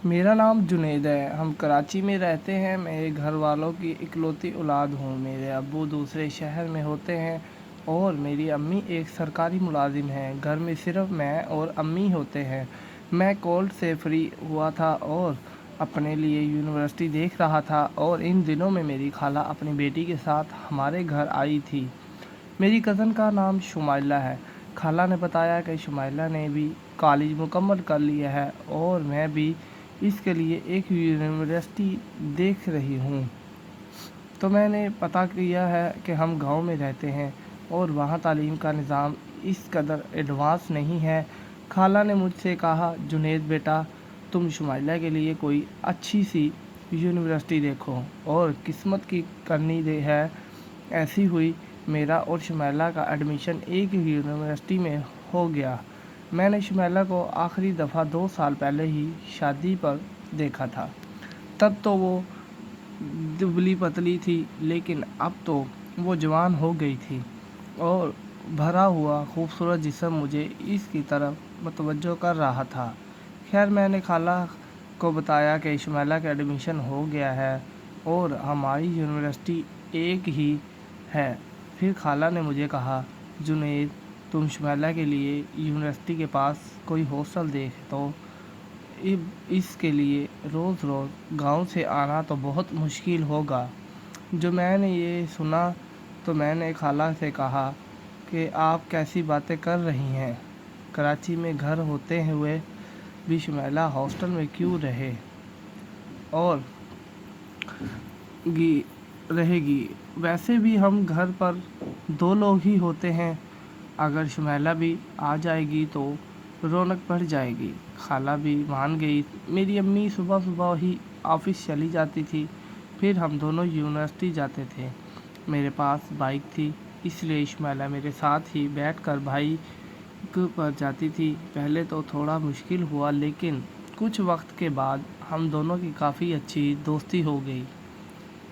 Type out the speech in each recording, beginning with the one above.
میرا نام جنید ہے۔ ہم کراچی میں رہتے ہیں۔ میرے گھر والوں کی اکلوتی اولاد ہوں۔ میرے ابو دوسرے شہر میں ہوتے ہیں اور میری امی ایک سرکاری ملازم ہیں۔ گھر میں صرف میں اور امی ہوتے ہیں۔ میں کالج سے فری ہوا تھا اور اپنے لیے یونیورسٹی دیکھ رہا تھا اور ان دنوں میں میری خالہ اپنی بیٹی کے ساتھ ہمارے گھر آئی تھی۔ میری کزن کا نام شمائلہ ہے۔ خالہ نے بتایا کہ شمائلہ نے بھی کالج مکمل کر لیا ہے اور میں بھی اس کے لیے ایک یونیورسٹی دیکھ رہی ہوں۔ تو میں نے پتہ کیا ہے کہ ہم گاؤں میں رہتے ہیں اور وہاں تعلیم کا نظام اس قدر ایڈوانس نہیں ہے۔ خالہ نے مجھ سے کہا، جنید بیٹا، تم شمائلہ کے لیے کوئی اچھی سی یونیورسٹی دیکھو اور قسمت کی کرنی ہے ایسی ہوئی۔ میرا اور شمائلہ کا ایڈمیشن ایک یونیورسٹی میں ہو گیا۔ میں نے شمائلہ کو آخری دفعہ 2 سال پہلے ہی شادی پر دیکھا تھا۔ تب تو وہ دبلی پتلی تھی لیکن اب تو وہ جوان ہو گئی تھی اور بھرا ہوا خوبصورت جسم مجھے اس کی طرف متوجہ کر رہا تھا۔ خیر، میں نے خالہ کو بتایا کہ شمائلہ کا ایڈمیشن ہو گیا ہے اور ہماری یونیورسٹی ایک ہی ہے۔ پھر خالہ نے مجھے کہا، جنید، تم شمائلہ کے لیے یونیورسٹی کے پاس کوئی ہاسٹل دیکھ تو اس کے لیے روز روز گاؤں سے آنا تو بہت مشکل ہوگا۔ جو میں نے یہ سنا تو میں نے خالہ سے کہا کہ آپ کیسی باتیں کر رہی ہیں؟ کراچی میں گھر ہوتے ہوئے بھی شمائلہ ہاسٹل میں کیوں رہے گی؟ ویسے بھی ہم گھر پر 2 لوگ ہی ہوتے ہیں۔ اگر شمائلہ بھی آ جائے گی تو رونق بڑھ جائے گی۔ خالہ بھی مان گئی۔ میری امی صبح صبح ہی آفس چلی جاتی تھی، پھر ہم دونوں یونیورسٹی جاتے تھے۔ میرے پاس بائک تھی، اس لیے شمائلہ میرے ساتھ ہی بیٹھ کر بائک پر جاتی تھی۔ پہلے تو تھوڑا مشکل ہوا لیکن کچھ وقت کے بعد ہم دونوں کی کافی اچھی دوستی ہو گئی۔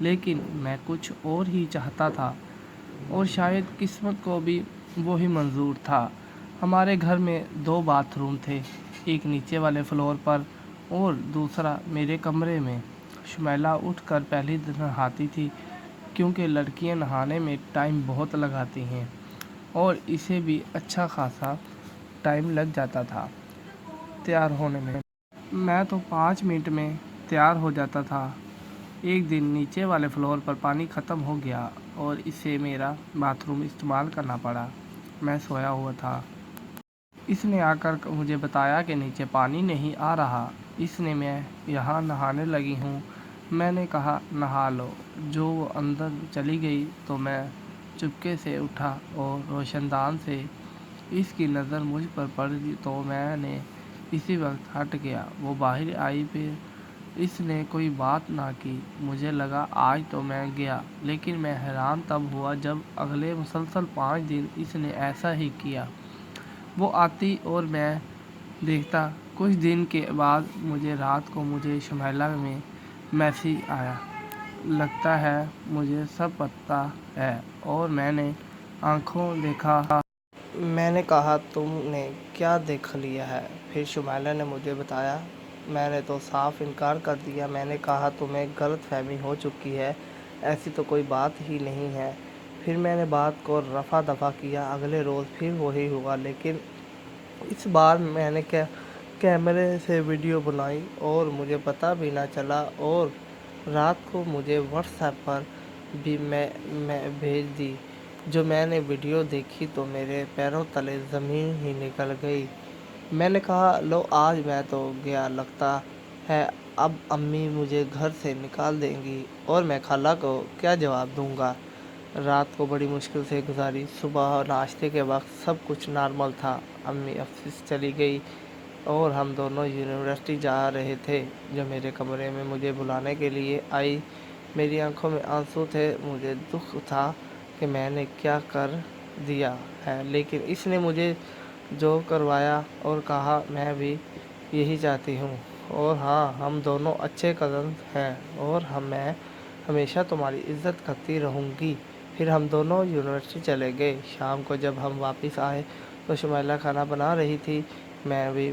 لیکن میں کچھ اور ہی چاہتا تھا اور شاید قسمت کو بھی وہی منظور تھا۔ ہمارے گھر میں 2 باتھ روم تھے، ایک نیچے والے فلور پر اور دوسرا میرے کمرے میں۔ شمائلہ اٹھ کر پہلے نہاتی تھی کیونکہ لڑکیاں نہانے میں ٹائم بہت لگاتی ہیں اور اسے بھی اچھا خاصا ٹائم لگ جاتا تھا تیار ہونے میں۔ میں تو 5 منٹ میں تیار ہو جاتا تھا۔ ایک دن نیچے والے فلور پر پانی ختم ہو گیا اور اسے میرا باتھ روم استعمال کرنا پڑا۔ میں سویا ہوا تھا۔ اس نے آ کر مجھے بتایا کہ نیچے پانی نہیں آ رہا، اس لیے میں یہاں نہانے لگی ہوں۔ میں نے کہا، نہا لو۔ جو وہ اندر چلی گئی تو میں چپکے سے اٹھا اور روشن دان سے اس کی نظر مجھ پر پڑی تو میں نے اسی وقت ہٹ گیا۔ وہ باہر آئی، پھر اس نے کوئی بات نہ کی۔ مجھے لگا آج تو میں گیا، لیکن میں حیران تب ہوا جب اگلے مسلسل 5 دن اس نے ایسا ہی کیا۔ وہ آتی اور میں دیکھتا۔ کچھ دن کے بعد مجھے رات کو شمائلہ میں میسج آیا، لگتا ہے مجھے سب پتہ ہے، اور میں نے آنکھوں دیکھا۔ میں نے کہا، تم نے کیا دیکھ لیا ہے؟ پھر شمائلہ نے مجھے بتایا۔ میں نے تو صاف انکار کر دیا۔ میں نے کہا، تمہیں غلط فہمی ہو چکی ہے، ایسی تو کوئی بات ہی نہیں ہے۔ پھر میں نے بات کو رفع دفع کیا۔ اگلے روز پھر وہی ہوا، لیکن اس بار میں نے کیمرے سے ویڈیو بنائی اور مجھے پتہ بھی نہ چلا، اور رات کو مجھے واٹس ایپ پر بھی میں بھیج دی۔ جو میں نے ویڈیو دیکھی تو میرے پیروں تلے زمین ہی نکل گئی۔ میں نے کہا، لو، آج میں تو گیا، لگتا ہے اب امی مجھے گھر سے نکال دیں گی اور میں خالہ کو کیا جواب دوں گا۔ رات کو بڑی مشکل سے گزاری۔ صبح ناشتے کے وقت سب کچھ نارمل تھا۔ امی آفس چلی گئی اور ہم دونوں یونیورسٹی جا رہے تھے۔ جو میرے کمرے میں مجھے بلانے کے لیے آئی، میری آنکھوں میں آنسو تھے۔ مجھے دکھ تھا کہ میں نے کیا کر دیا ہے، لیکن اس نے مجھے جو کروایا اور کہا، میں بھی یہی چاہتی ہوں، اور ہاں، ہم دونوں اچھے کزنز ہیں اور میں ہمیشہ تمہاری عزت کرتی رہوں گی۔ پھر ہم دونوں یونیورسٹی چلے گئے۔ شام کو جب ہم واپس آئے تو شمائلہ کھانا بنا رہی تھی۔ میں بھی